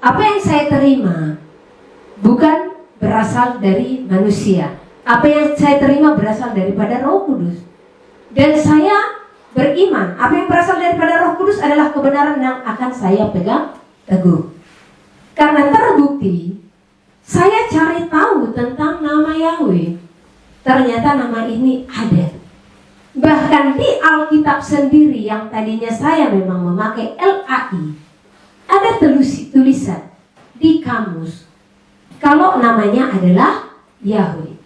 Apa yang saya terima bukan berasal dari manusia. Apa yang saya terima berasal daripada Roh Kudus. Dan saya beriman, apa yang berasal daripada Roh Kudus adalah kebenaran yang akan saya pegang teguh. Karena terbukti, saya cari tahu tentang nama Yahweh. Ternyata nama ini ada. Bahkan di Alkitab sendiri yang tadinya saya memang memakai LAI, ada tulisan di kamus kalau namanya adalah Yahweh.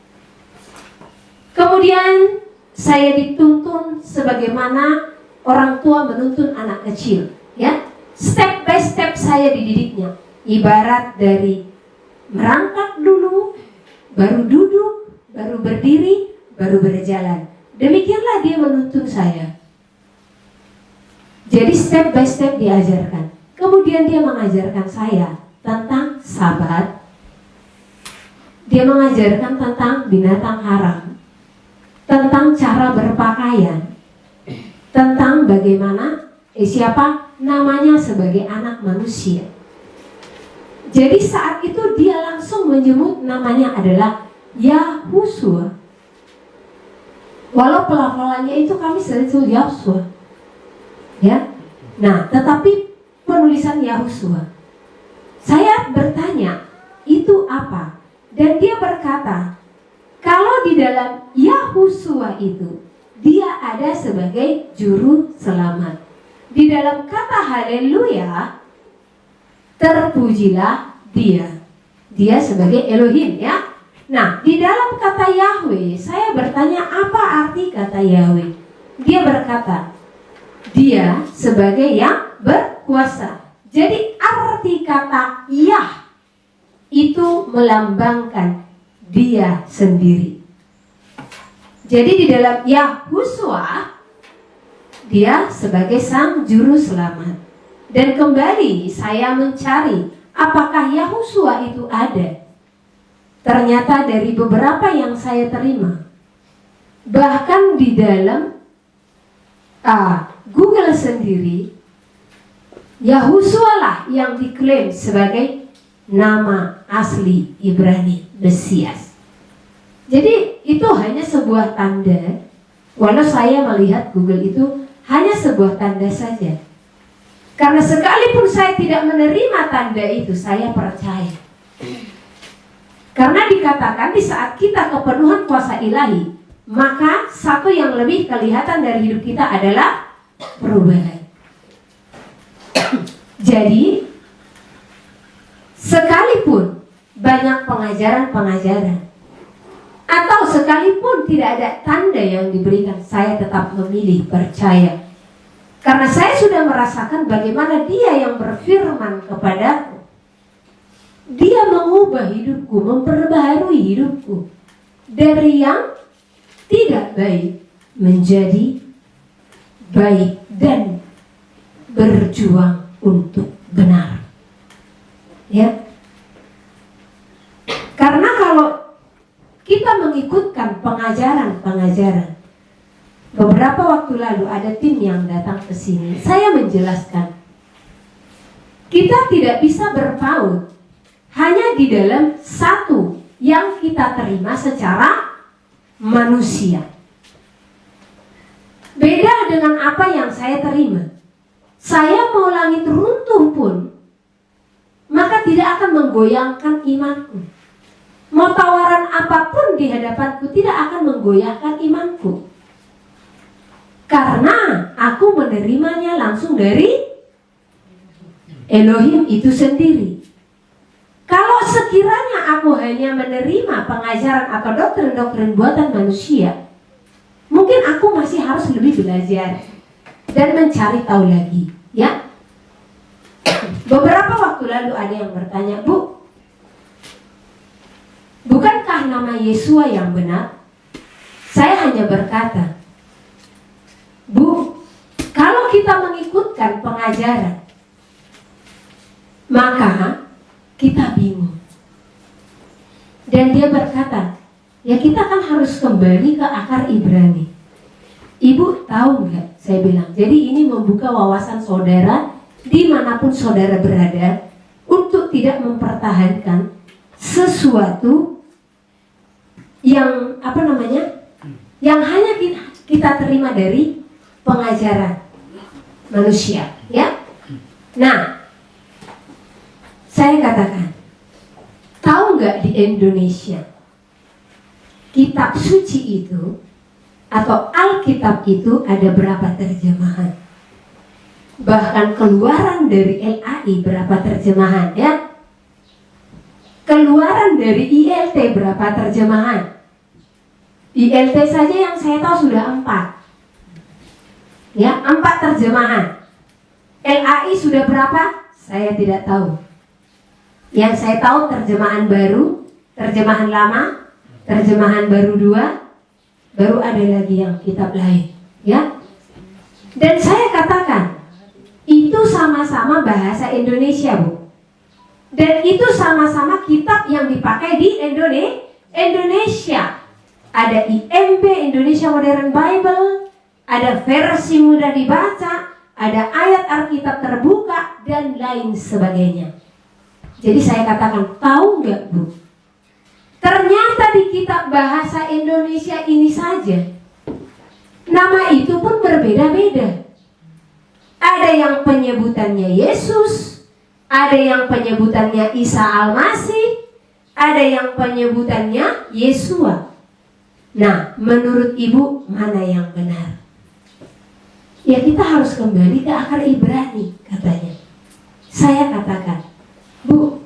Kemudian saya dituntun sebagaimana orang tua menuntun anak kecil, ya. Step by step saya dididiknya. Ibarat dari merangkak dulu, baru duduk, baru berdiri, baru berjalan. Demikianlah dia menuntun saya. Jadi step by step diajarkan. Kemudian dia mengajarkan saya tentang sabat. Dia mengajarkan tentang binatang haram, tentang cara berpakaian, tentang bagaimana siapa namanya sebagai anak manusia. Jadi saat itu dia langsung menyebut namanya adalah Yahushua. Walau pelafalannya itu kami sering tulis Yahushua, ya. Nah, tetapi penulisan Yahushua. Saya bertanya, itu apa? Dan dia berkata, kalau di dalam Yahushua itu, dia ada sebagai juru selamat. Di dalam kata haleluya, terpujilah dia. Dia sebagai Elohim, ya. Nah, di dalam kata Yahweh, saya bertanya apa arti kata Yahweh. Dia berkata, dia sebagai yang berkuasa. Jadi arti kata Yah itu melambangkan dia sendiri. Jadi di dalam Yahushua, dia sebagai sang juru selamat. Dan kembali saya mencari apakah Yahushua itu ada. Ternyata dari beberapa yang saya terima, bahkan di dalam Google sendiri, Yahushua lah yang diklaim sebagai nama asli Ibrani, Mesias. Jadi itu hanya sebuah tanda. Walau saya melihat Google itu hanya sebuah tanda saja. Karena sekalipun saya tidak menerima tanda itu, saya percaya. Karena dikatakan di saat kita kepenuhan kuasa ilahi, maka satu yang lebih kelihatan dari hidup kita adalah perubahan. Jadi, sekalipun banyak pengajaran-pengajaran, atau sekalipun tidak ada tanda yang diberikan, saya tetap memilih percaya. Karena saya sudah merasakan bagaimana dia yang berfirman kepadaku. Dia mengubah hidupku, memperbaharui hidupku dari yang tidak baik menjadi baik dan berjuang untuk benar. Ya. Karena kalau kita mengikutkan pengajaran-pengajaran, beberapa waktu lalu ada tim yang datang ke sini. Saya menjelaskan, kita tidak bisa berpaut hanya di dalam satu yang kita terima secara manusia. Beda dengan apa yang saya terima. Saya mau langit runtuh pun, maka tidak akan menggoyangkan imanku. Mau tawaran apapun di hadapanku tidak akan menggoyahkan imanku. Karena aku menerimanya langsung dari Elohim itu sendiri. Kalau sekiranya aku hanya menerima pengajaran atau doktrin-doktrin buatan manusia, mungkin aku masih harus lebih belajar dan mencari tahu lagi, ya. Beberapa waktu lalu ada yang bertanya, Bu, bukankah nama Yesua yang benar? Saya hanya berkata, Bu, kalau kita mengikutkan pengajaran, maka kita bingung. Dan dia berkata, ya kita kan harus kembali ke akar Ibrani. Ibu tahu nggak? Saya bilang, jadi ini membuka wawasan saudara dimanapun saudara berada untuk itu tidak mempertahankan sesuatu yang yang hanya kita terima dari pengajaran manusia, ya. Nah, saya katakan, tahu nggak di Indonesia kitab suci itu atau Alkitab itu ada berapa terjemahan? Bahkan keluaran dari LAI berapa terjemahan, ya? Keluaran dari ILT berapa terjemahan? ILT saja yang saya tahu sudah 4. Ya, 4 terjemahan. LAI sudah berapa? Saya tidak tahu. Yang saya tahu terjemahan baru, terjemahan lama, terjemahan baru 2, baru ada lagi yang kitab lain, ya. Dan saya katakan, itu sama-sama bahasa Indonesia, Bu. Dan itu sama-sama kitab yang dipakai di Indonesia. Ada IMB, Indonesia Modern Bible, ada versi mudah dibaca, ada ayat Alkitab terbuka, dan lain sebagainya. Jadi saya katakan, tahu nggak, Bu? Ternyata di kitab bahasa Indonesia ini saja, nama itu pun berbeda-beda. Ada yang penyebutannya Yesus, ada yang penyebutannya Isa Al-Masih, ada yang penyebutannya Yesua. Nah, menurut Ibu, mana yang benar? Ya, kita harus kembali ke akar Ibrani, katanya. Saya katakan, Bu,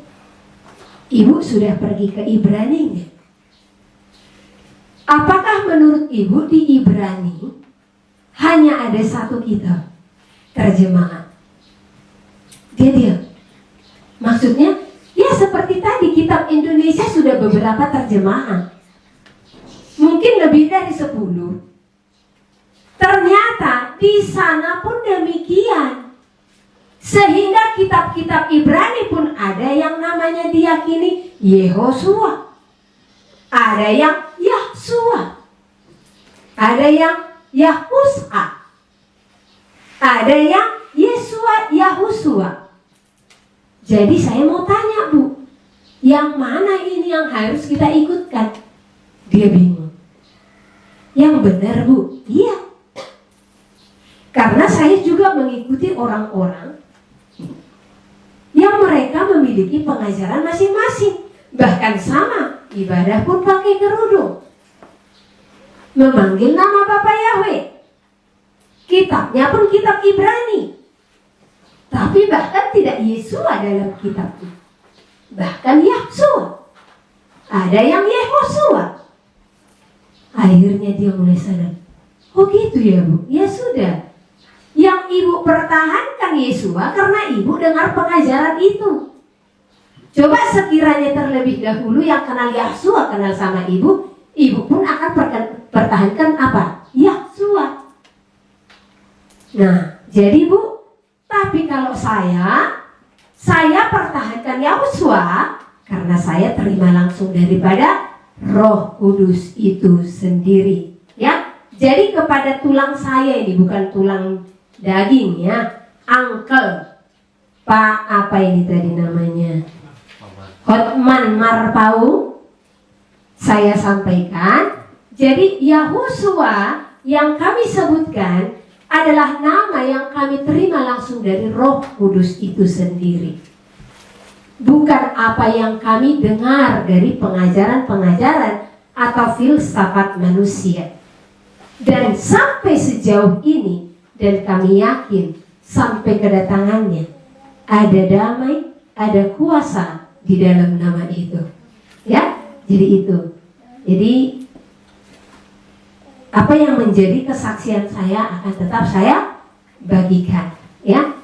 Ibu sudah pergi ke Ibrani nggak? Apakah menurut Ibu di Ibrani hanya ada satu kitab terjemahan? Dia diam. Maksudnya, ya seperti tadi kitab Indonesia sudah beberapa terjemahan. Mungkin lebih dari 10. Ternyata di sana pun demikian. Sehingga kitab-kitab Ibrani pun ada yang namanya diyakini Yehosua, ada yang Yahsua, ada yang Yahus'a, ada yang Yesua Yahusua. Jadi saya mau tanya, Bu, yang mana ini yang harus kita ikutkan? Dia bingung. Yang benar, Bu? Iya. Karena saya juga mengikuti orang-orang yang mereka memiliki pengajaran masing-masing. Bahkan sama, ibadah pun pakai kerudung, memanggil nama Bapa Yahweh. Kitabnya pun kitab Ibrani. Tapi bahkan tidak Yesua dalam kitab itu. Bahkan Yahsua. Ada yang Yehosua. Akhirnya dia mulai sadar. Oh gitu ya, Bu? Ya sudah. Yang Ibu pertahankan Yesua karena Ibu dengar pengajaran itu. Coba sekiranya terlebih dahulu yang kenal Yahsua kenal sama Ibu, Ibu pun akan pertahankan apa? Yahsua. Nah, jadi Bu, tapi kalau saya pertahankan Yahsua karena saya terima langsung daripada Roh Kudus itu sendiri, ya. Jadi kepada tulang saya ini, bukan tulang daging, ya, Uncle Pak apa ini tadi namanya, Hotman Marpau, saya sampaikan. Jadi Yahusua yang kami sebutkan adalah nama yang kami terima langsung dari Roh Kudus itu sendiri, bukan apa yang kami dengar dari pengajaran-pengajaran atau filsafat manusia. Dan sampai sejauh ini, dan kami yakin sampai kedatangannya, ada damai, ada kuasa di dalam nama itu, ya. Jadi itu. Jadi apa yang menjadi kesaksian saya akan tetap saya bagikan, ya.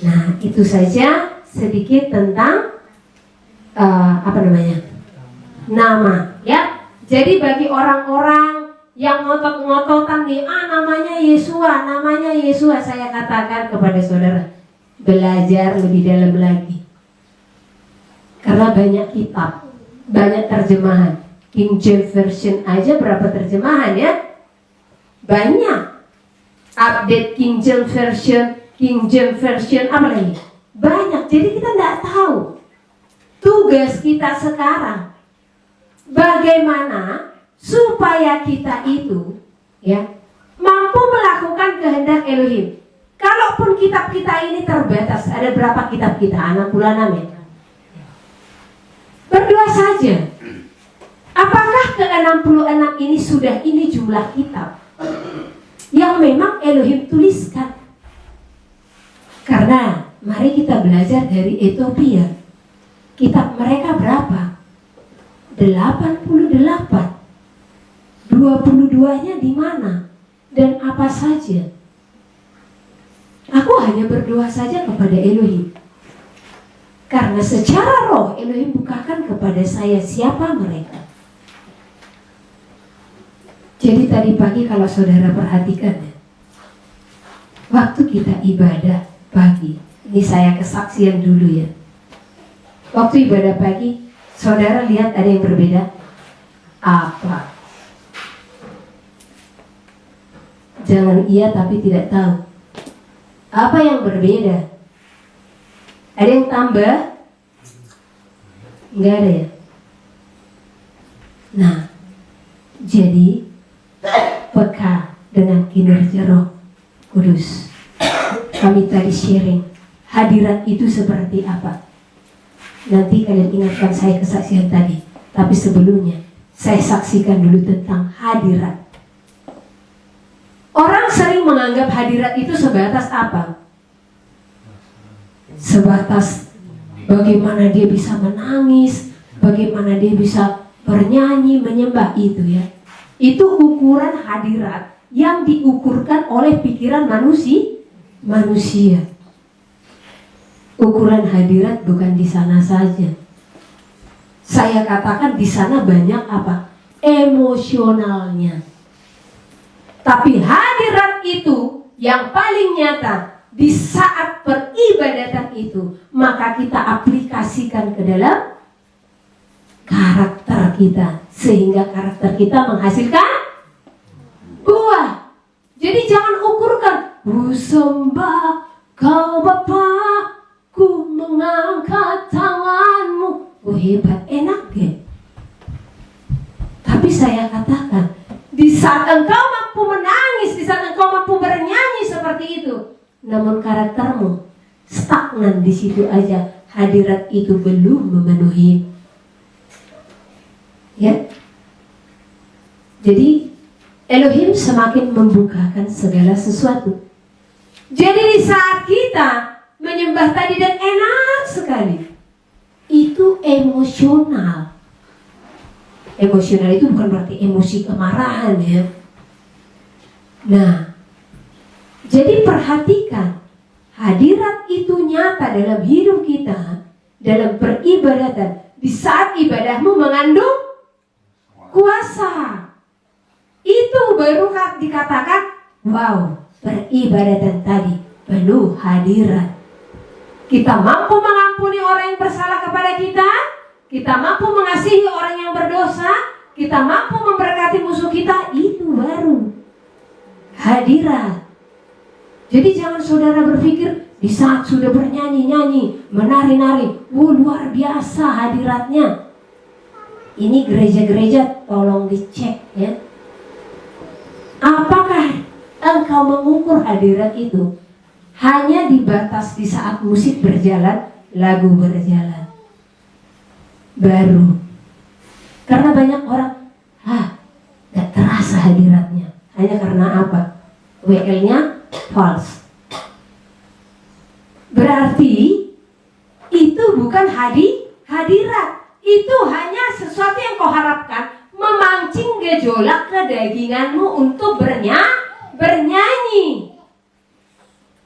Nah, itu saja sedikit tentang nama, ya. Jadi bagi orang-orang yang ngotot-ngototan nih, namanya Yesua, saya katakan kepada saudara, belajar lebih dalam lagi. Karena banyak kitab, banyak terjemahan. King James Version aja berapa terjemahan, ya? Banyak. Update King James Version apa lagi? Banyak. Jadi kita tidak tahu tugas kita sekarang bagaimana supaya kita itu ya mampu melakukan kehendak Elohim. Kalaupun kitab kita ini terbatas, ada berapa kitab kita? 66 ya. Berdoa saja. Apakah ke-66 ini sudah ini jumlah kitab yang memang Elohim tuliskan? Karena mari kita belajar dari Ethiopia. Kitab mereka berapa? 88. 22-nya di mana? Dan apa saja? Aku hanya berdoa saja kepada Elohim. Karena secara roh Elohim bukakan kepada saya siapa mereka. Jadi tadi pagi kalau saudara perhatikan ya, waktu kita ibadah pagi, ini saya kesaksian dulu ya. Waktu ibadah pagi, saudara lihat ada yang berbeda? Apa? Jangan iya tapi tidak tahu. Apa yang berbeda? Ada yang tambah? Enggak ada ya? Nah, jadi peka dengan kinerja Roh Kudus. Kami tadi sharing hadirat itu seperti apa. Nanti kalian ingatkan saya kesaksian tadi. Tapi sebelumnya saya saksikan dulu tentang hadirat. Orang sering menganggap hadirat itu sebatas apa? Sebatas bagaimana dia bisa menangis, bagaimana dia bisa bernyanyi, menyembah itu ya. Itu ukuran hadirat yang diukurkan oleh pikiran manusia. Ukuran hadirat bukan di sana saja. Saya katakan di sana banyak apa? Emosionalnya. Tapi hadirat itu yang paling nyata di saat peribadatan itu, maka kita aplikasikan ke dalam karakter kita, sehingga karakter kita menghasilkan buah. Jadi jangan ukurkan, ku sembah kau Bapa, ku mengangkat tanganmu, ku hebat, enak ya. Tapi saya katakan, di saat engkau mampu menangis, di saat engkau mampu bernyanyi seperti itu, namun karaktermu stagnan di situ aja, hadirat itu belum memenuhi. Ya. Jadi Elohim semakin membukakan segala sesuatu. Jadi di saat kita menyembah tadi dan enak sekali, itu emosional. Emosional itu bukan berarti emosi kemarahan ya. Nah, jadi perhatikan, hadirat itu nyata dalam hidup kita, dalam peribadatan. Di saat ibadahmu mengandung kuasa, itu baru dikatakan, wow, peribadatan tadi penuh hadirat. Kita mampu mengampuni orang yang bersalah kepada kita. Kita mampu mengasihi orang yang berdosa. Kita mampu memberkati musuh kita. Itu baru hadirat. Jadi jangan saudara berpikir di saat sudah bernyanyi-nyanyi, menari-nari, luar biasa hadiratnya. Ini gereja-gereja tolong dicek ya. Apakah engkau mengukur hadirat itu hanya dibatas di saat musik berjalan, lagu berjalan? Baru. Karena banyak orang gak terasa hadiratnya. Hanya karena apa? WL-nya false. Berarti itu bukan hadirat. Itu hanya sesuatu yang kau harapkan, memancing gejolak kedaginganmu untuk bernyanyi.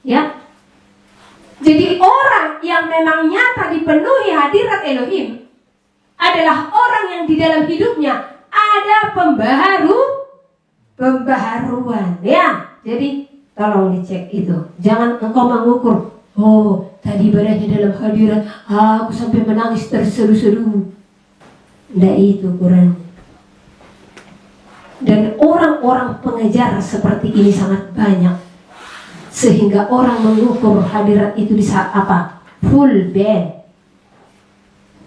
Ya. Jadi orang yang memang nyata dipenuhi hadirat Elohim adalah orang yang di dalam hidupnya ada pembaharuan ya. Jadi tolong dicek itu. Jangan engkau mengukur, oh tadi ibadahnya dalam hadirat, aku sampai menangis terseru-seru. Tidak itu ukurannya. Dan orang-orang pengejar seperti ini sangat banyak, sehingga orang mengukur hadirat itu di saat apa? Full band.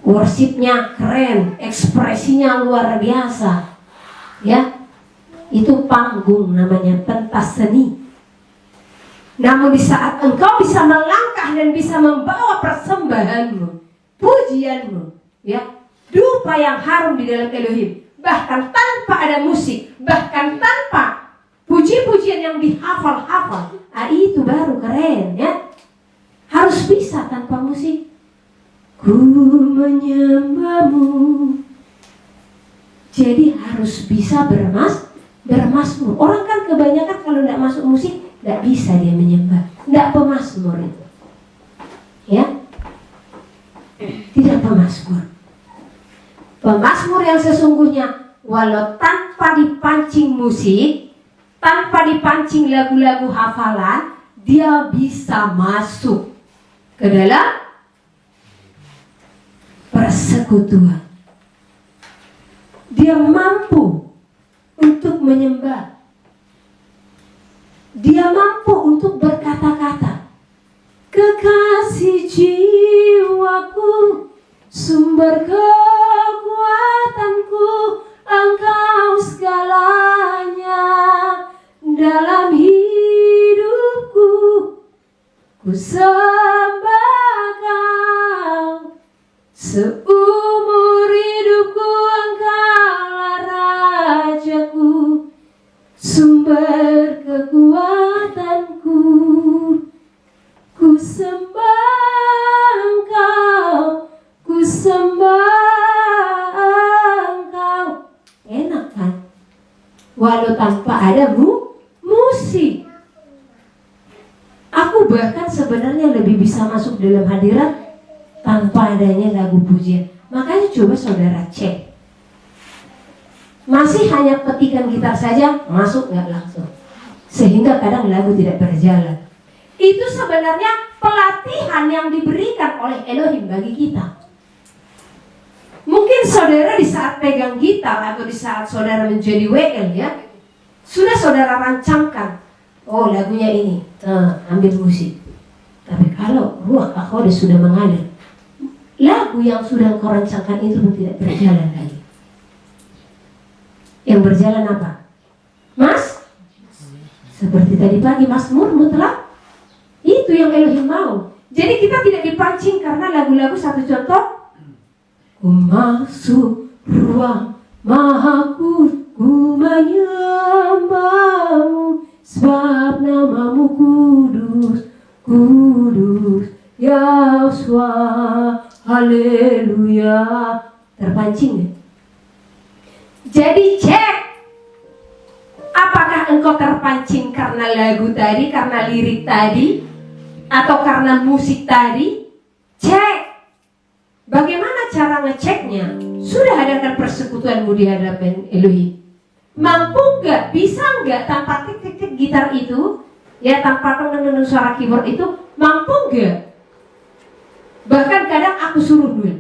worshipnya keren, ekspresinya luar biasa, ya. Itu panggung namanya, pentas seni. Namun di saat engkau bisa melangkah dan bisa membawa persembahanmu, pujianmu, ya, dupa yang harum di dalam Elohim, bahkan tanpa ada musik, bahkan tanpa puji-pujian yang dihafal-hafal, itu baru keren, ya. Harus bisa tanpa musik. Ku menyembahmu. Jadi harus bisa bermasmur. Orang kan kebanyakan kalau tidak masuk musik tidak bisa dia menyembah, tidak pemasmur itu, ya, tidak pemasmur. Pemasmur yang sesungguhnya, walau tanpa dipancing musik, tanpa dipancing lagu-lagu hafalan, dia bisa masuk ke dalam persekutuan. Dia mampu untuk menyembah. Dia mampu untuk berkata-kata, kekasih jiwaku, sumber kekuatanku, engkau segalanya dalam hidupku. Ku sembah kau, seumur hidupku engkaulah rajaku, sumber kekuatanku. Ku sembah engkau, ku sembah engkau. Enak kan? Walau tanpa ada musik. Aku bahkan sebenarnya lebih bisa masuk dalam hadirat tanpa adanya lagu pujian. Makanya coba saudara cek. Masih hanya petikan gitar saja, masuk nggak langsung. Sehingga kadang lagu tidak berjalan. Itu sebenarnya pelatihan yang diberikan oleh Elohim bagi kita. Mungkin saudara di saat pegang gitar atau di saat saudara menjadi WL, ya, sudah saudara rancangkan, oh lagunya ini, ambil musik. Tapi kalau ruah akode sudah mengalir, lagu yang sudah kau rancangkan itu pun tidak berjalan lagi. Yang berjalan apa? Mas, seperti tadi pagi Mazmur mutlak, itu yang Elohim mau. Jadi kita tidak dipancing karena lagu-lagu. Satu contoh, ku masuk ruang maha ku menyembahmu, sebab namamu kudus, kudus, Yahshua, haleluya. Terpancing ya? Jadi cek, apakah engkau terpancing karena lagu tadi, karena lirik tadi, atau karena musik tadi? Cek. Bagaimana cara ngeceknya? Sudah adakan persekutuanmu di hadapan Elohim. Mampu nggak? Bisa nggak tanpa tik-tik-tik gitar itu? Ya, tanpa pengenun suara keyboard itu, mampu nggak? Bahkan kadang aku suruh dulu,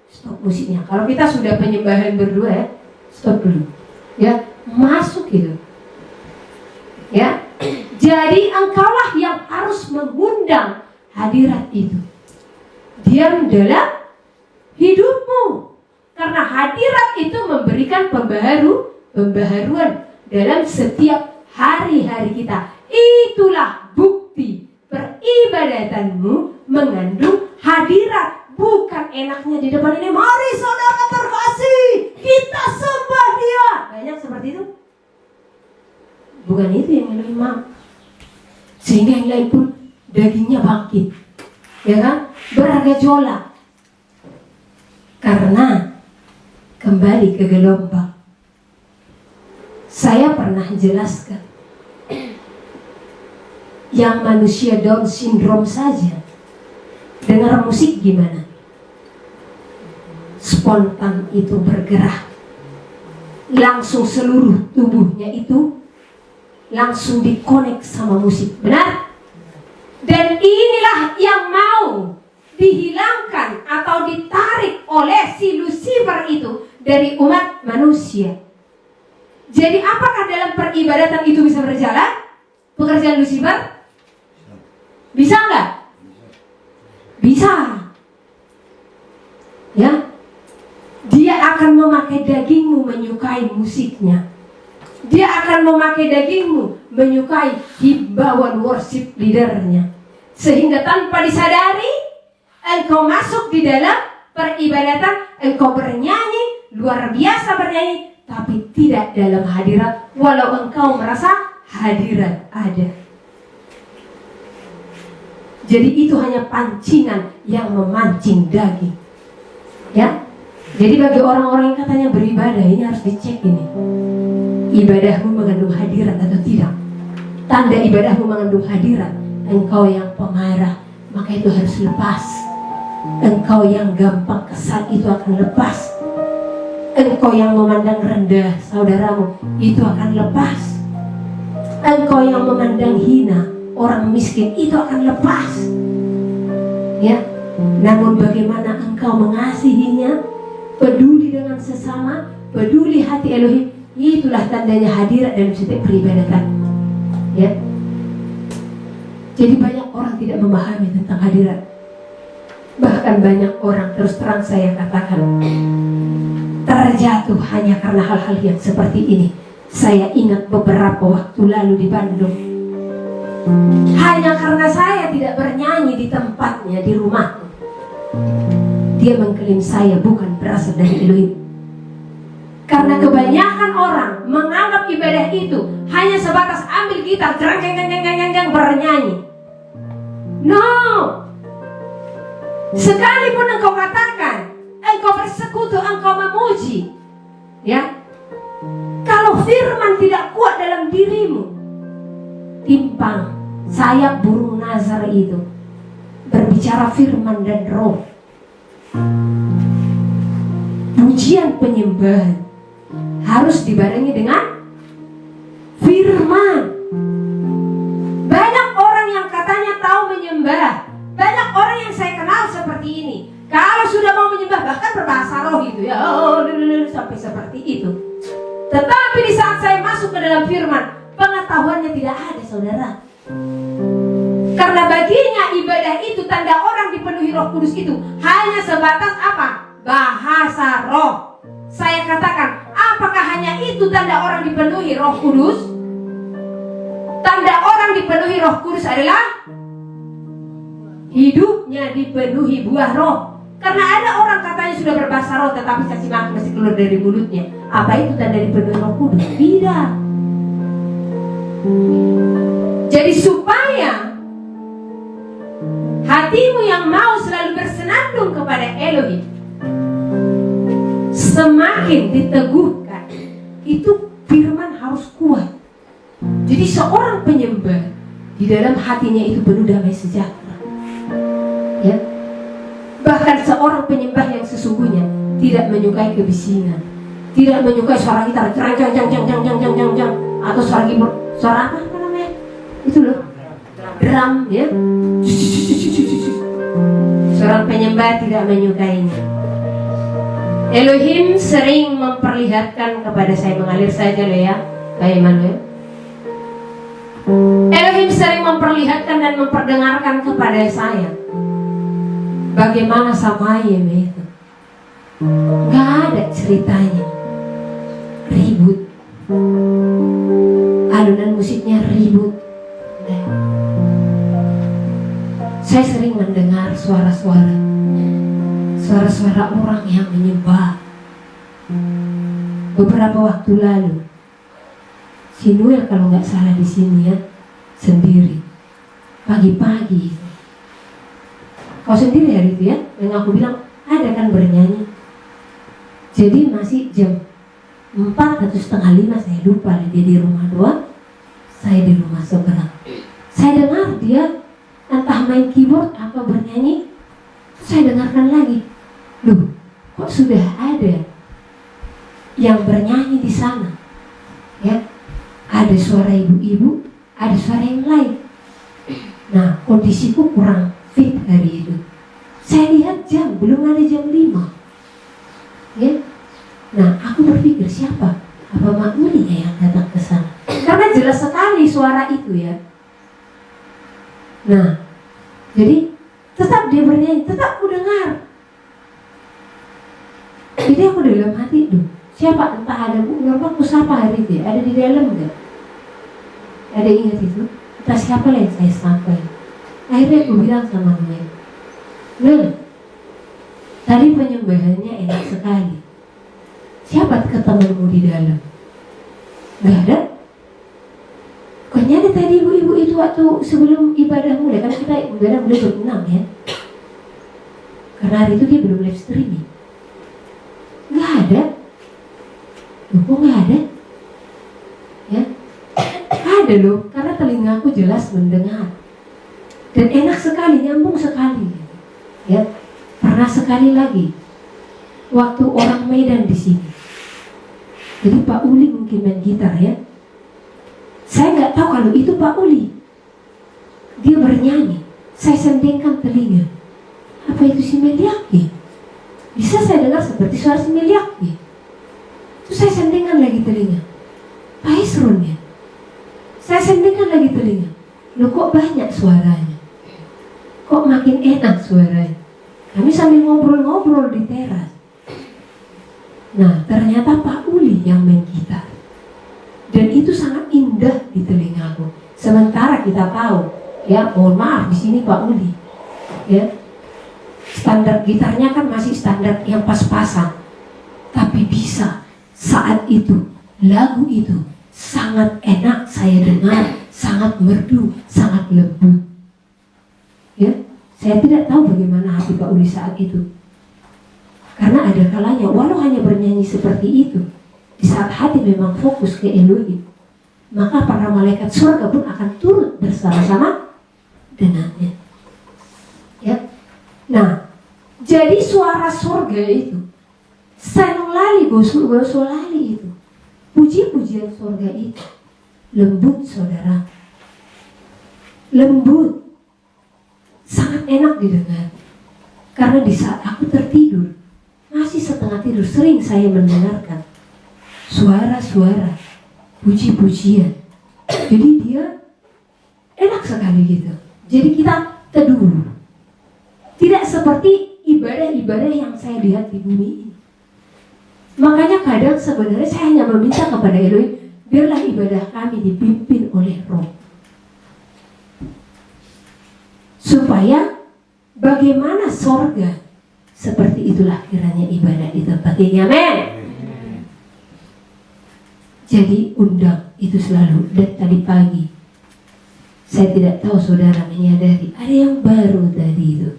stop musiknya. Kalau kita sudah penyembahan berdua, ya, stop dulu. Ya, masuk gitu. Ya, jadi engkaulah yang harus mengundang hadirat itu. Diam dalam hidupmu. Karena hadirat itu memberikan pembaharuan dalam setiap hari-hari kita. Itulah bukti peribadatanmu mengandung hadirat. Bukan enaknya di depan ini, mari saudara terkasih, kita sembah dia. Banyak seperti itu. Bukan itu yang Elohim mau. Sehingga yang lain pun dagingnya bangkit, ya kan, bergejolak. Karena kembali ke gelombang. Saya pernah jelaskan, yang manusia Down syndrome saja dengar musik gimana? Spontan itu bergerak, langsung seluruh tubuhnya itu langsung dikonek sama musik, benar? Dan inilah yang mau dihilangkan atau ditarik oleh si Lucifer itu dari umat manusia. Jadi apakah dalam peribadatan itu bisa berjalan pekerjaan Lucifer? Bisa nggak? Bisa. Ya, memakai dagingmu menyukai musiknya. Dia akan memakai dagingmu menyukai himbauan worship leadernya. Sehingga tanpa disadari, engkau masuk di dalam peribadatan, engkau bernyanyi, luar biasa bernyanyi, tapi tidak dalam hadirat, walau engkau merasa hadirat ada. Jadi itu hanya pancingan yang memancing daging. Ya, jadi bagi orang-orang yang katanya beribadah, ini harus dicek ini. Ibadahmu mengandung hadirat atau tidak? Tanda ibadahmu mengandung hadirat, engkau yang pemarah, maka itu harus lepas. Engkau yang gampang kesal, itu akan lepas. Engkau yang memandang rendah saudaramu, itu akan lepas. Engkau yang memandang hina orang miskin, itu akan lepas. Ya, namun bagaimana engkau mengasihinya, peduli dengan sesama, peduli hati Elohim, itulah tandanya hadirat dalam setiap peribadatan. Ya, jadi banyak orang tidak memahami tentang hadirat. Bahkan banyak orang, terus terang saya katakan, terjatuh hanya karena hal-hal yang seperti ini. Saya ingat beberapa waktu lalu di Bandung, hanya karena saya tidak bernyanyi di tempatnya, di rumah, dia mengklaim saya bukan berasal dari Elohim. Karena kebanyakan orang menganggap ibadah itu hanya sebatas ambil gitar, jeng bernyanyi. No. Sekalipun engkau katakan, engkau bersekutu, engkau memuji, ya, kalau firman tidak kuat dalam dirimu, timpang sayap burung nazar itu berbicara firman dan roh. Pujian penyembahan harus dibarengi dengan firman. Banyak orang yang katanya tahu menyembah, banyak orang yang saya kenal seperti ini. Kalau sudah mau menyembah bahkan berbahasa roh gitu ya, sampai seperti itu. Tetapi di saat saya masuk ke dalam firman, pengetahuannya tidak ada, saudara. Karena baginya ibadah itu, tanda orang dipenuhi Roh Kudus itu hanya sebatas apa? Bahasa roh. Saya katakan, apakah hanya itu tanda orang dipenuhi Roh Kudus? Tanda orang dipenuhi Roh Kudus adalah hidupnya dipenuhi buah roh. Karena ada orang katanya sudah berbahasa roh tetapi caci maki masih keluar dari mulutnya. Apa itu tanda dipenuhi Roh Kudus? Tidak. Jadi supaya hatimu yang mau selalu bersenandung kepada Elohim semakin diteguhkan, itu firman harus kuat. Jadi seorang penyembah di dalam hatinya itu penuh damai sejahtera. Ya. Bahkan seorang penyembah yang sesungguhnya tidak menyukai kebisingan, tidak menyukai suara gitar jang atau suara keyboard, suara apa namanya? Itu loh, drum ya. Seorang penyembah tidak menyukainya. Elohim sering memperlihatkan kepada saya, mengalir saja loh ya, Pak Emmanuel. Elohim sering memperlihatkan dan memperdengarkan kepada saya bagaimana Samayim itu gak ada ceritanya, ribut, alunan musiknya ribut. Saya sering mendengar suara-suara orang yang menyembah. Beberapa waktu lalu, si Noel kalau nggak salah di sini ya, sendiri pagi-pagi. Kau sendiri hari itu ya, yang aku bilang ada kan bernyanyi. Jadi masih jam 4 atau setengah 5, saya lupa. Dia di rumah doang, saya di rumah seberang. Saya dengar dia entah main keyboard apa bernyanyi. Saya dengarkan lagi, loh, kok sudah ada yang bernyanyi di sana? Ya, ada suara ibu-ibu, ada suara yang lain. Nah, kondisiku kurang fit hari itu. Saya lihat jam, belum ada jam 5. Ya, nah aku berpikir siapa? Apa Mak Uli ya yang datang ke sana? Karena jelas sekali suara itu ya. Nah, jadi tetap dia bernyanyi, tetap ku dengar. Jadi aku dalam hati tuh, siapa entah ada normal aku sapa hari itu, ada di dalam enggak? Ada ingat itu? Entah siapa yang saya sapa. Akhirnya aku bilang sama dia, tadi penyembahannya enak sekali. Siapa ketemumu di dalam? Gak ada. Kok nyari tadi ibu-ibu itu waktu sebelum ibadah mulai, karena kita ibadah mulai jam 6 ya. Karena hari itu dia belum live streaming. Gak ada. Loh, kok gak ada? Ya, ada loh, karena telingaku jelas mendengar. Dan enak sekali, nyambung sekali. Ya, pernah sekali lagi waktu orang Medan di sini. Jadi Pak Uli mungkin main gitar ya. Saya nggak tahu kalau itu Pak Uli. Dia bernyanyi. Saya sendingkan telinga. Apa itu si Meliaki? Bisa saya dengar seperti suara si Meliaki. Terus saya sendingkan lagi telinga. Pak Isrun ya. Saya sendingkan lagi telinga. Loh kok banyak suaranya? Kok makin enak suaranya? Kami sambil ngobrol-ngobrol di teras. Nah, ternyata Pak Uli yang main gitar. Dan itu sangat indah di telingaku. Sementara kita tahu, ya mohon maaf di sini Pak Uli, ya standar gitarnya kan masih standar yang pas-pasan. Tapi bisa saat itu lagu itu sangat enak saya dengar, sangat merdu, sangat lembut. Ya, saya tidak tahu bagaimana hati Pak Uli saat itu. Karena ada kalanya, walau hanya bernyanyi seperti itu, di saat hati memang fokus ke Elohim, maka para malaikat surga pun akan turut bersama-sama dengannya. Ya, nah, jadi suara surga itu, sanulali gosolali itu, puji-pujian surga itu, lembut saudara, lembut, sangat enak didengar. Karena di saat aku tertidur, masih setengah tidur, sering saya mendengarkan suara-suara puji-pujian. Jadi dia enak sekali gitu. Jadi kita teduh. Tidak seperti ibadah-ibadah yang saya lihat di bumi ini. Makanya kadang sebenarnya saya hanya meminta kepada Elohim, biarlah ibadah kami dipimpin oleh Roh. Supaya bagaimana sorga, seperti itulah kiranya ibadah di tempat ini. Amin. Jadi undang itu selalu. Dan tadi pagi saya tidak tahu saudara menyadari ada yang baru tadi itu.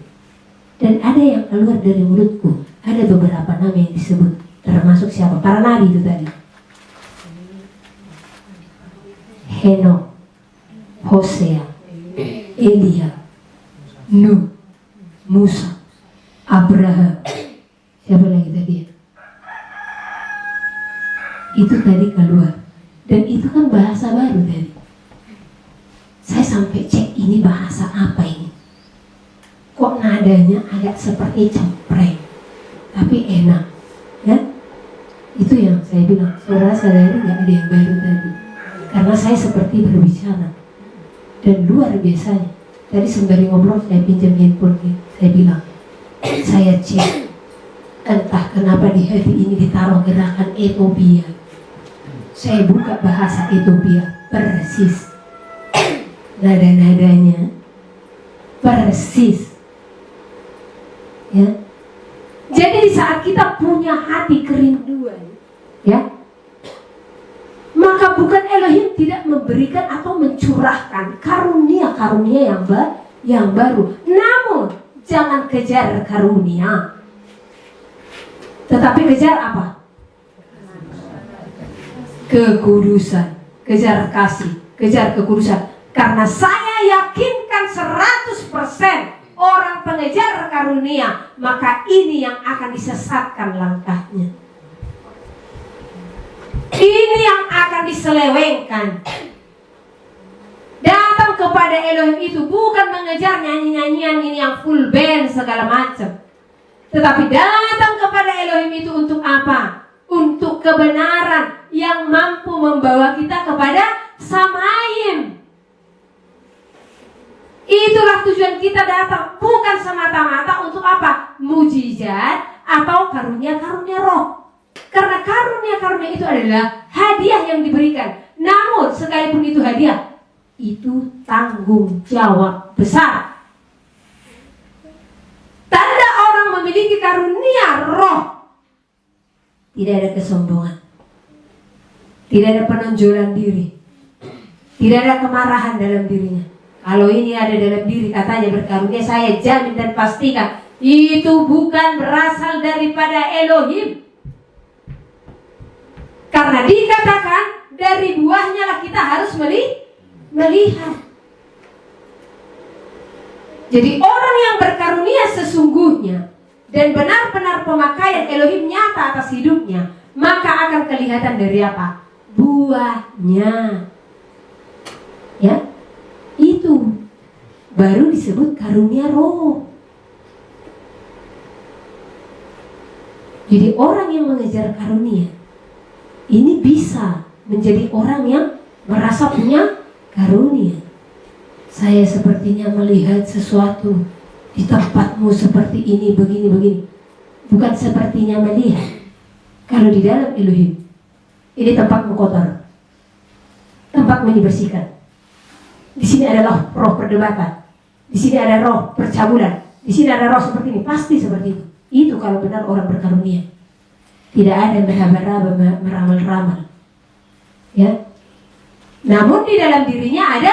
Dan ada yang keluar dari mulutku. Ada beberapa nama yang disebut. Termasuk siapa? Para nabi itu tadi. Henok, Hosea, Elia, Nuh, Musa, Abraham. Siapa lagi tadi? Itu tadi keluar. Dan itu kan bahasa baru tadi. Saya sampai cek ini bahasa apa ini. Kok nadanya agak seperti cempreng, tapi enak. Ya? Itu yang saya bilang, saudara-saudari gak ada yang baru tadi. Karena saya seperti berbicara. Dan luar biasanya. Tadi sembari ngobrol saya pinjam handphone, saya bilang, saya cek, entah kenapa di hati ini ditaruh gerakan Ethiopia. Saya buka bahasa Ethiopia, persis. Nada-nadanya persis. Ya. Jadi di saat kita punya hati kerinduan, ya, maka bukan Elohim tidak memberikan atau mencurahkan karunia-karunia yang baru. Namun jangan kejar karunia, tetapi kejar apa? Kekudusan. Kejar kasih, kejar kekudusan. Karena saya yakinkan 100% orang pengejar karunia, maka ini yang akan disesatkan langkahnya. Ini yang akan diselewengkan. Datang kepada Elohim itu bukan mengejar nyanyi-nyanyian ini yang full band segala macam, tetapi datang kepada Elohim itu untuk apa? Untuk kebenaran yang mampu membawa kita kepada Samayim. Itulah tujuan kita datang, bukan semata-mata untuk apa? Mujizat atau karunia-karunia roh. Karena karunia-karunia itu adalah hadiah yang diberikan. Namun sekalipun itu hadiah, itu tanggung jawab besar. Tanda orang memiliki karunia roh, tidak ada kesombongan, tidak ada penonjolan diri, tidak ada kemarahan dalam dirinya. Kalau ini ada dalam diri katanya berkarunia, saya jamin dan pastikan itu bukan berasal daripada Elohim. Karena dikatakan dari buahnya lah kita harus melihat. Jadi orang yang berkarunia sesungguhnya dan benar-benar pemakaian Elohim nyata atas hidupnya, maka akan kelihatan dari apa? Buahnya. Ya, itu baru disebut karunia roh. Jadi orang yang mengejar karunia ini bisa menjadi orang yang merasa punya karunia. Saya sepertinya melihat sesuatu di tempatmu seperti ini, begini. Bukan sepertinya melihat. Kalau di dalam Elohim, ini tempatmu kotor, tempatmu dibersihkan. Di sini adalah roh perdebatan, di sini ada roh percabulan, di sini ada roh seperti ini, pasti seperti itu. Itu kalau benar orang berkarunia. Tidak ada meraba-raba, meramal-ramal. Ya. Namun di dalam dirinya ada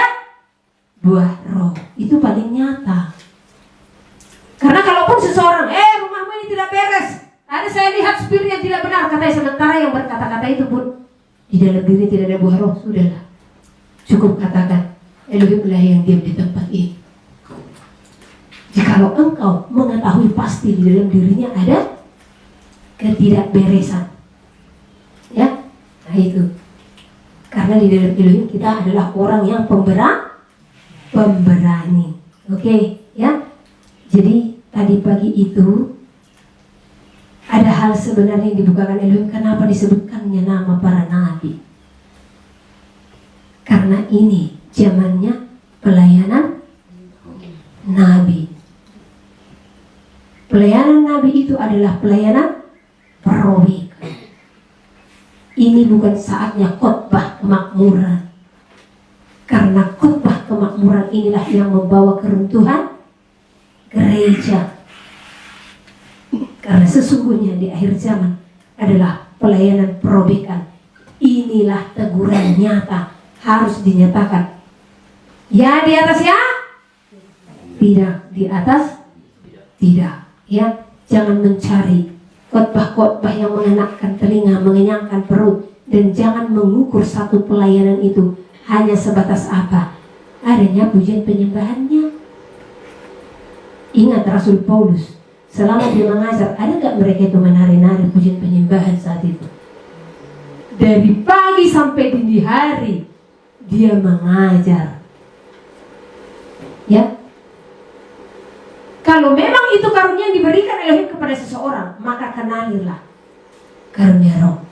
buah roh. Itu paling nyata. Karena kalaupun seseorang, rumahmu ini tidak beres, ada saya lihat spirit yang tidak benar, katanya, sementara yang berkata-kata itu pun di dalam diri tidak ada buah roh, sudahlah. Cukup katakan, Elohimlah yang diam di tempat ini. Jikalau engkau mengetahui pasti di dalam dirinya ada ketidakberesan, ya, nah itu. Karena di dalam Elohim kita adalah orang yang pemberani. Oke, ya. Jadi tadi pagi itu ada hal sebenarnya yang dibukakan Elohim. Kenapa disebutkannya nama para nabi? Karena ini zamannya pelayanan nabi. Pelayanan nabi itu adalah pelayanan perobekan. Ini bukan saatnya khotbah kemakmuran. Karena khotbah kemakmuran inilah yang membawa keruntuhan gereja. Karena sesungguhnya di akhir zaman adalah pelayanan perobekan. Inilah teguran nyata, harus dinyatakan. Ya di atas ya, tidak di atas tidak. Ya, jangan mencari khotbah-khotbah yang mengenakkan telinga, mengenyangkan perut, dan jangan mengukur satu pelayanan itu hanya sebatas apa? Adanya pujian penyembahannya. Ingat Rasul Paulus, selama dia mengajar, ada gak mereka itu menari-nari pujian penyembahan saat itu? Dari pagi sampai dini hari dia mengajar. Ya. Kalau memang itu karunia yang diberikan Elohim kepada seseorang, maka kenalilah karunia roh.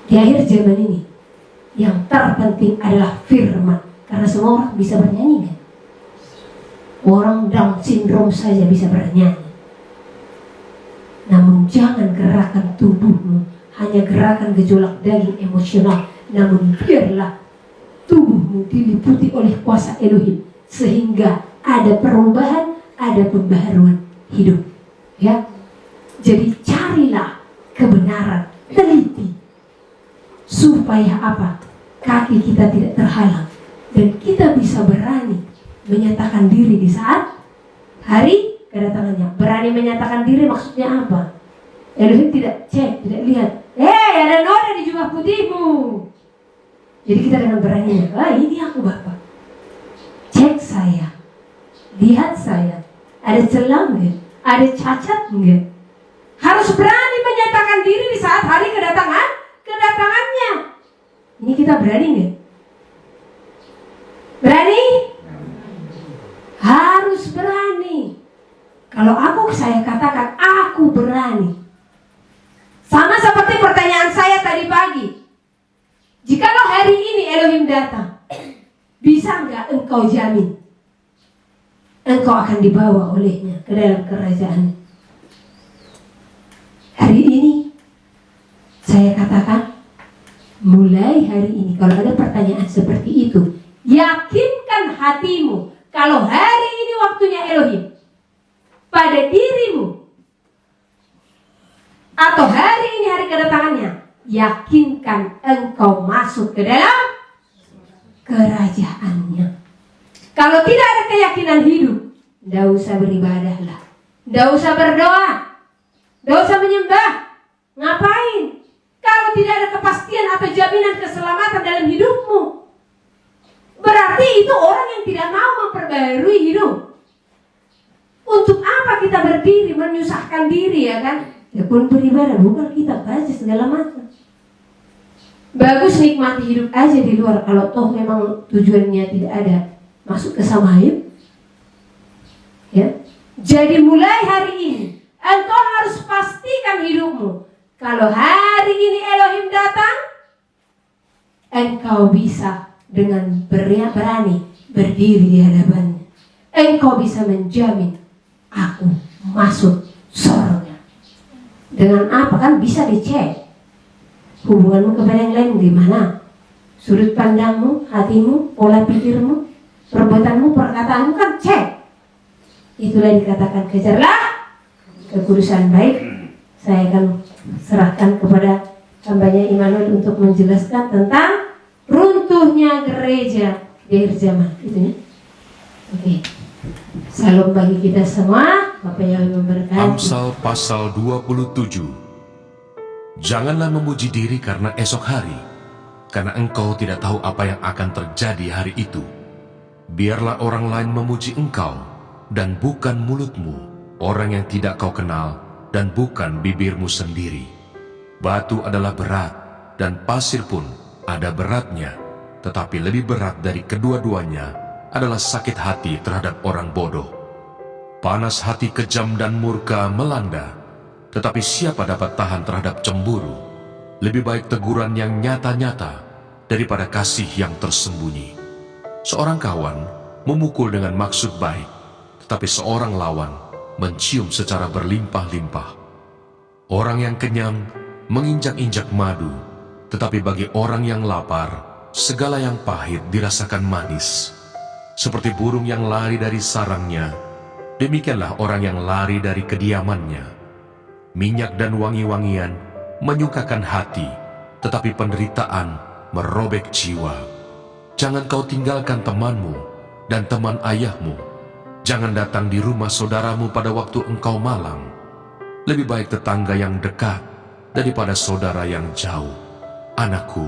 Di akhir zaman ini, yang terpenting adalah firman. Karena semua orang bisa bernyanyi, kan? Orang Down syndrome saja bisa bernyanyi. Namun jangan gerakan tubuhmu hanya gerakan gejolak daging emosional. Namun biarlah tubuhmu diliputi oleh kuasa Elohim, sehingga ada perubahan, ada pembaharuan hidup. Ya, jadi carilah kebenaran, teliti, supaya apa? Kaki kita tidak terhalang dan kita bisa berani menyatakan diri di saat hari kedatangannya. Berani menyatakan diri maksudnya apa? Elohim tidak cek, tidak lihat. Ada noda di jubah putihmu. Jadi kita dengan beraninya, ini aku Bapak. Cek saya, lihat saya. Ada celah enggak? Ada cacat enggak? Harus berani menyatakan diri di saat hari kedatangannya. Ini kita berani enggak? Berani? Harus berani. Kalau saya katakan aku berani. Sama seperti pertanyaan saya tadi pagi. Jikalau hari ini Elohim datang, bisa enggak engkau jamin engkau akan dibawa olehnya ke dalam kerajaan? Hari ini saya katakan, mulai hari ini kalau ada pertanyaan seperti itu, yakinkan hatimu kalau hari ini waktunya Elohim pada dirimu, atau hari ini hari kedatangannya, yakinkan engkau masuk ke dalam kerajaannya. Kalau tidak ada keyakinan hidup, tidak usah beribadahlah, tidak usah berdoa, tidak usah menyembah. Ngapain? Kalau tidak ada kepastian atau jaminan keselamatan dalam hidupmu, berarti itu orang yang tidak mau memperbarui hidup. Untuk apa kita berdiri menyusahkan diri, ya kan? Ya pun beribadah, bukan kita baca segala macam. Bagus nikmati hidup aja di luar, kalau toh memang tujuannya tidak ada masuk ke Samaim. Ya. Jadi mulai hari ini engkau harus pastikan hidupmu. Kalau hari ini Elohim datang, engkau bisa dengan berani berdiri di hadapannya. Engkau bisa menjamin, aku masuk surga. Dengan apa? Kan bisa dicek hubunganmu kepada yang lain gimana, sudut pandangmu, hatimu, pola pikirmu, perbuatanmu, perkataanmu, kan cek. Itulah dikatakan kejarlah kekudusan. Baik, saya akan serahkan kepada hambanya Immanuel untuk menjelaskan tentang runtuhnya gereja di akhir zaman. Gitu ya. Oke. Salam bagi kita semua. Bapak yang memberkati. Amsal pasal 27. Janganlah memuji diri karena esok hari, karena engkau tidak tahu apa yang akan terjadi hari itu. Biarlah orang lain memuji engkau, dan bukan mulutmu, orang yang tidak kau kenal, dan bukan bibirmu sendiri. Batu adalah berat, dan pasir pun ada beratnya, tetapi lebih berat dari kedua-duanya adalah sakit hati terhadap orang bodoh. Panas hati kejam dan murka melanda, tetapi siapa dapat tahan terhadap cemburu? Lebih baik teguran yang nyata-nyata daripada kasih yang tersembunyi. Seorang kawan memukul dengan maksud baik, tetapi seorang lawan mencium secara berlimpah-limpah. Orang yang kenyang menginjak-injak madu, tetapi bagi orang yang lapar, segala yang pahit dirasakan manis. Seperti burung yang lari dari sarangnya, demikianlah orang yang lari dari kediamannya. Minyak dan wangi-wangian menyukakan hati, tetapi penderitaan merobek jiwa. Jangan kau tinggalkan temanmu dan teman ayahmu. Jangan datang di rumah saudaramu pada waktu engkau malang. Lebih baik tetangga yang dekat daripada saudara yang jauh. Anakku,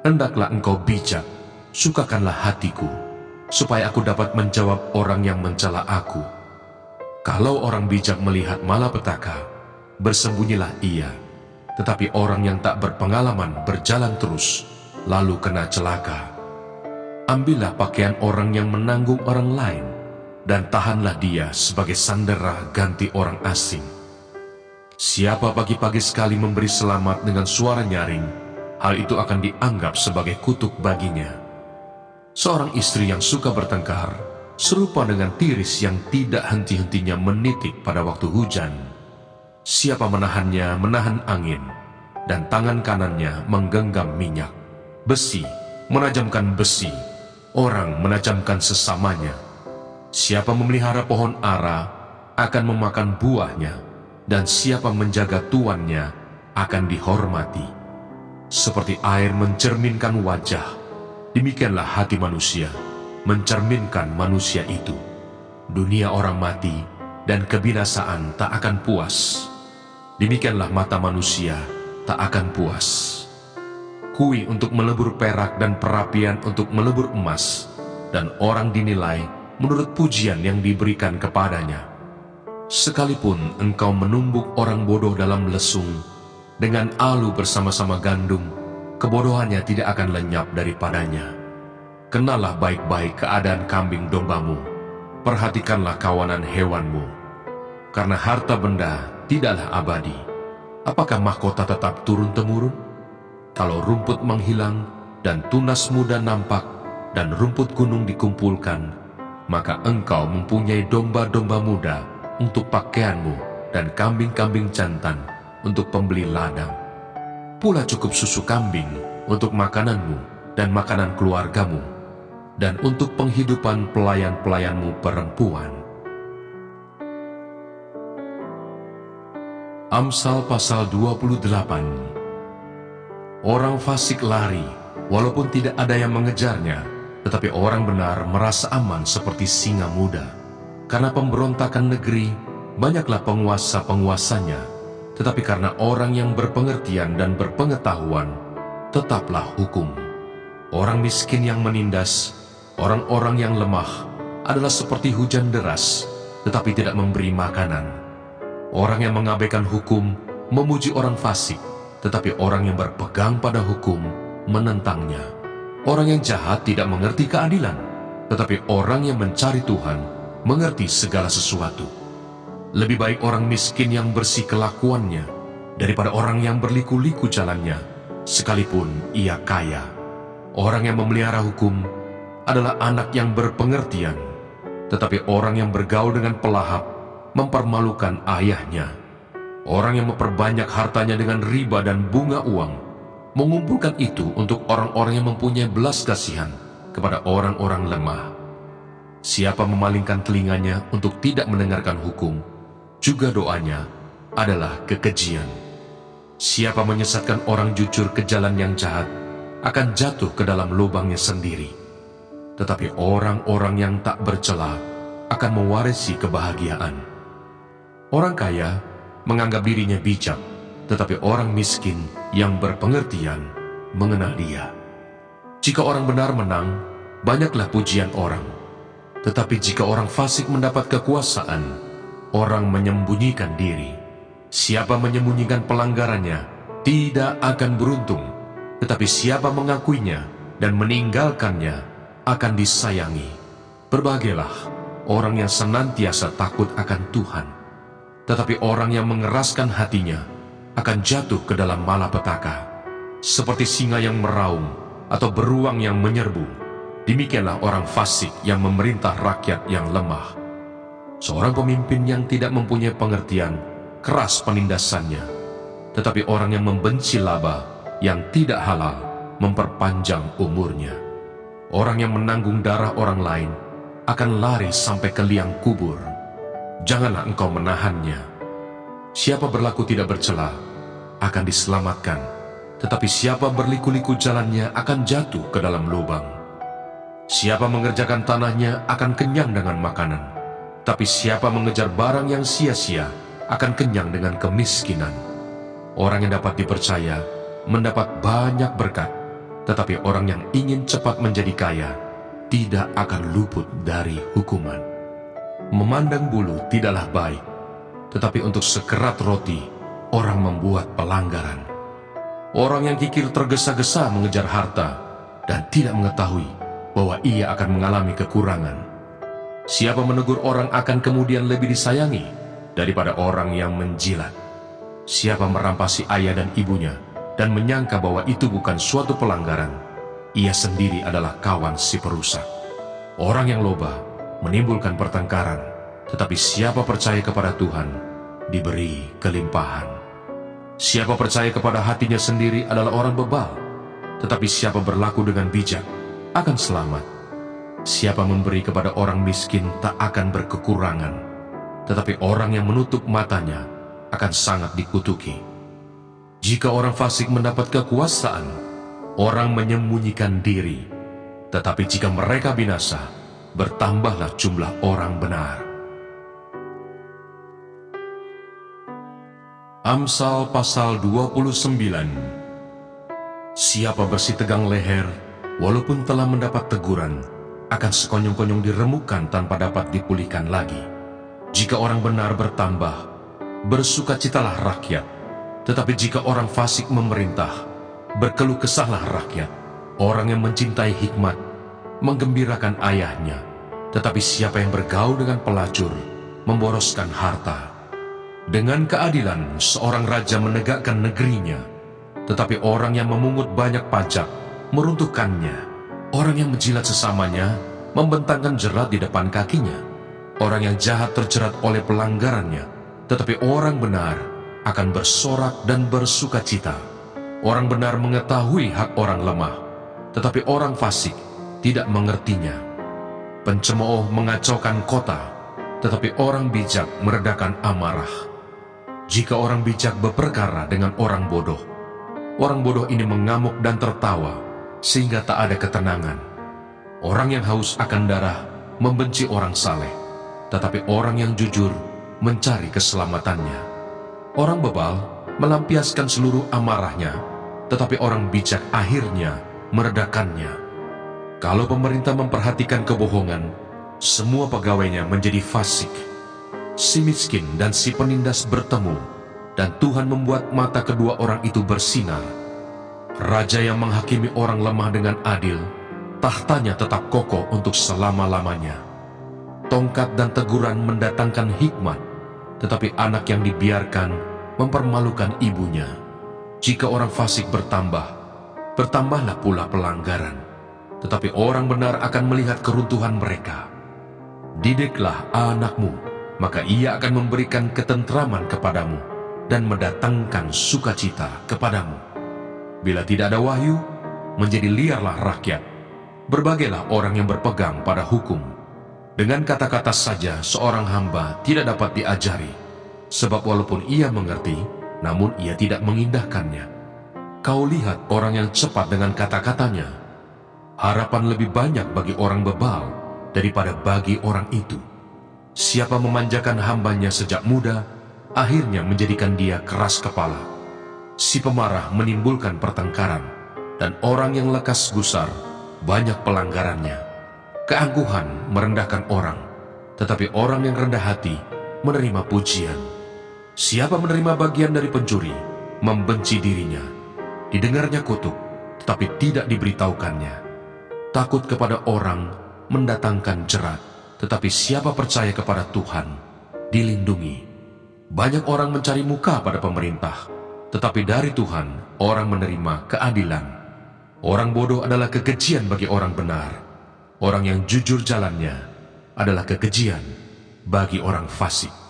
hendaklah engkau bijak, sukakanlah hatiku, supaya aku dapat menjawab orang yang mencela aku. Kalau orang bijak melihat malapetaka, bersembunyilah ia. Tetapi orang yang tak berpengalaman berjalan terus, lalu kena celaka. Ambillah pakaian orang yang menanggung orang lain, dan tahanlah dia sebagai sandera ganti orang asing. Siapa pagi-pagi sekali memberi selamat dengan suara nyaring, hal itu akan dianggap sebagai kutuk baginya. Seorang istri yang suka bertengkar serupa dengan tiris yang tidak henti-hentinya menitik pada waktu hujan. Siapa menahannya menahan angin, dan tangan kanannya menggenggam minyak. Besi menajamkan besi, orang menajamkan sesamanya. Siapa memelihara pohon ara akan memakan buahnya, dan siapa menjaga tuannya akan dihormati. Seperti air mencerminkan wajah, demikianlah hati manusia mencerminkan manusia itu. Dunia orang mati dan kebinasaan tak akan puas. Demikianlah mata manusia tak akan puas. Kui untuk melebur perak dan perapian untuk melebur emas, dan orang dinilai menurut pujian yang diberikan kepadanya. Sekalipun engkau menumbuk orang bodoh dalam lesung, dengan alu bersama-sama gandum, kebodohannya tidak akan lenyap daripadanya. Kenalah baik-baik keadaan kambing dombamu, perhatikanlah kawanan hewanmu, karena harta benda tidaklah abadi. Apakah mahkota tetap turun-temurun? Kalau rumput menghilang dan tunas muda nampak dan rumput gunung dikumpulkan, maka engkau mempunyai domba-domba muda untuk pakaianmu dan kambing-kambing jantan untuk pembeli ladang. Pula cukup susu kambing untuk makananmu dan makanan keluargamu, dan untuk penghidupan pelayan-pelayanmu perempuan. Amsal pasal 28. Orang fasik lari, walaupun tidak ada yang mengejarnya, tetapi orang benar merasa aman seperti singa muda. Karena pemberontakan negeri, banyaklah penguasa-penguasanya, tetapi karena orang yang berpengertian dan berpengetahuan, tetaplah hukum. Orang miskin yang menindas, orang-orang yang lemah, adalah seperti hujan deras, tetapi tidak memberi makanan. Orang yang mengabaikan hukum memuji orang fasik, tetapi orang yang berpegang pada hukum menentangnya. Orang yang jahat tidak mengerti keadilan, tetapi orang yang mencari Tuhan mengerti segala sesuatu. Lebih baik orang miskin yang bersih kelakuannya daripada orang yang berliku-liku jalannya, sekalipun ia kaya. Orang yang memelihara hukum adalah anak yang berpengertian, tetapi orang yang bergaul dengan pelahap mempermalukan ayahnya. Orang yang memperbanyak hartanya dengan riba dan bunga uang, mengumpulkan itu untuk orang-orang yang mempunyai belas kasihan kepada orang-orang lemah. Siapa memalingkan telinganya untuk tidak mendengarkan hukum, juga doanya adalah kekejian. Siapa menyesatkan orang jujur ke jalan yang jahat, akan jatuh ke dalam lubangnya sendiri. Tetapi orang-orang yang tak bercela akan mewarisi kebahagiaan. Orang kaya menganggap dirinya bijak, tetapi orang miskin yang berpengertian mengenal dia. Jika orang benar menang, banyaklah pujian orang. Tetapi jika orang fasik mendapat kekuasaan, orang menyembunyikan diri. Siapa menyembunyikan pelanggarannya tidak akan beruntung, tetapi siapa mengakuinya dan meninggalkannya akan disayangi. Berbahagialah orang yang senantiasa takut akan Tuhan, tetapi orang yang mengeraskan hatinya akan jatuh ke dalam malapetaka. Seperti singa yang meraung atau beruang yang menyerbu, demikianlah orang fasik yang memerintah rakyat yang lemah. Seorang pemimpin yang tidak mempunyai pengertian, keras penindasannya. Tetapi orang yang membenci laba yang tidak halal, memperpanjang umurnya. Orang yang menanggung darah orang lain akan lari sampai ke liang kubur. Janganlah engkau menahannya. Siapa berlaku tidak bercela akan diselamatkan, tetapi siapa berliku-liku jalannya akan jatuh ke dalam lubang. Siapa mengerjakan tanahnya akan kenyang dengan makanan, tapi siapa mengejar barang yang sia-sia akan kenyang dengan kemiskinan. Orang yang dapat dipercaya mendapat banyak berkat, tetapi orang yang ingin cepat menjadi kaya tidak akan luput dari hukuman. Memandang bulu tidaklah baik, tetapi untuk sekerat roti orang membuat pelanggaran. Orang yang kikir tergesa-gesa mengejar harta dan tidak mengetahui bahwa ia akan mengalami kekurangan. Siapa menegur orang akan kemudian lebih disayangi daripada orang yang menjilat. Siapa merampasi ayah dan ibunya dan menyangka bahwa itu bukan suatu pelanggaran, ia sendiri adalah kawan si perusak. Orang yang loba menimbulkan pertengkaran, tetapi siapa percaya kepada Tuhan diberi kelimpahan. Siapa percaya kepada hatinya sendiri adalah orang bebal, tetapi siapa berlaku dengan bijak akan selamat. Siapa memberi kepada orang miskin tak akan berkekurangan, tetapi orang yang menutup matanya akan sangat dikutuki. Jika orang fasik mendapat kekuasaan, orang menyembunyikan diri, tetapi jika mereka binasa, bertambahlah jumlah orang benar. Amsal pasal 29. Siapa bersih tegang leher, walaupun telah mendapat teguran, akan sekonyong-konyong diremukkan tanpa dapat dipulihkan lagi. Jika orang benar bertambah, bersukacitalah rakyat. Tetapi jika orang fasik memerintah, berkeluh kesahlah rakyat. Orang yang mencintai hikmat menggembirakan ayahnya, tetapi siapa yang bergaul dengan pelacur memboroskan harta. Dengan keadilan seorang raja menegakkan negerinya, tetapi orang yang memungut banyak pajak meruntuhkannya. Orang yang menjilat sesamanya membentangkan jerat di depan kakinya. Orang yang jahat terjerat oleh pelanggarannya, tetapi orang benar akan bersorak dan bersukacita. Orang benar mengetahui hak orang lemah, tetapi orang fasik tidak mengertinya. Pencemooh mengacaukan kota, tetapi orang bijak meredakan amarah. Jika orang bijak berperkara dengan orang bodoh ini mengamuk dan tertawa, sehingga tak ada ketenangan. Orang yang haus akan darah membenci orang saleh, tetapi orang yang jujur mencari keselamatannya. Orang bebal melampiaskan seluruh amarahnya, tetapi orang bijak akhirnya meredakannya. Kalau pemerintah memperhatikan kebohongan, semua pegawainya menjadi fasik. Si miskin dan si penindas bertemu, dan Tuhan membuat mata kedua orang itu bersinar. Raja yang menghakimi orang lemah dengan adil, tahtanya tetap kokoh untuk selama-lamanya. Tongkat dan teguran mendatangkan hikmat, tetapi anak yang dibiarkan mempermalukan ibunya. Jika orang fasik bertambah, bertambahlah pula pelanggaran, tetapi orang benar akan melihat keruntuhan mereka. Didiklah anakmu, maka ia akan memberikan ketentraman kepadamu dan mendatangkan sukacita kepadamu. Bila tidak ada wahyu, menjadi liarlah rakyat. Berbagailah orang yang berpegang pada hukum. Dengan kata-kata saja seorang hamba tidak dapat diajari, sebab walaupun ia mengerti, namun ia tidak mengindahkannya. Kau lihat orang yang cepat dengan kata-katanya. Harapan lebih banyak bagi orang bebal daripada bagi orang itu. Siapa memanjakan hambanya sejak muda, akhirnya menjadikan dia keras kepala. Si pemarah menimbulkan pertengkaran, dan orang yang lekas gusar banyak pelanggarannya. Keangkuhan merendahkan orang, tetapi orang yang rendah hati menerima pujian. Siapa menerima bagian dari pencuri, membenci dirinya. Didengarnya kutuk, tetapi tidak diberitahukannya. Takut kepada orang mendatangkan jerat, tetapi siapa percaya kepada Tuhan, dilindungi. Banyak orang mencari muka pada pemerintah, tetapi dari Tuhan orang menerima keadilan. Orang bodoh adalah kekejian bagi orang benar. Orang yang jujur jalannya adalah kekejian bagi orang fasik.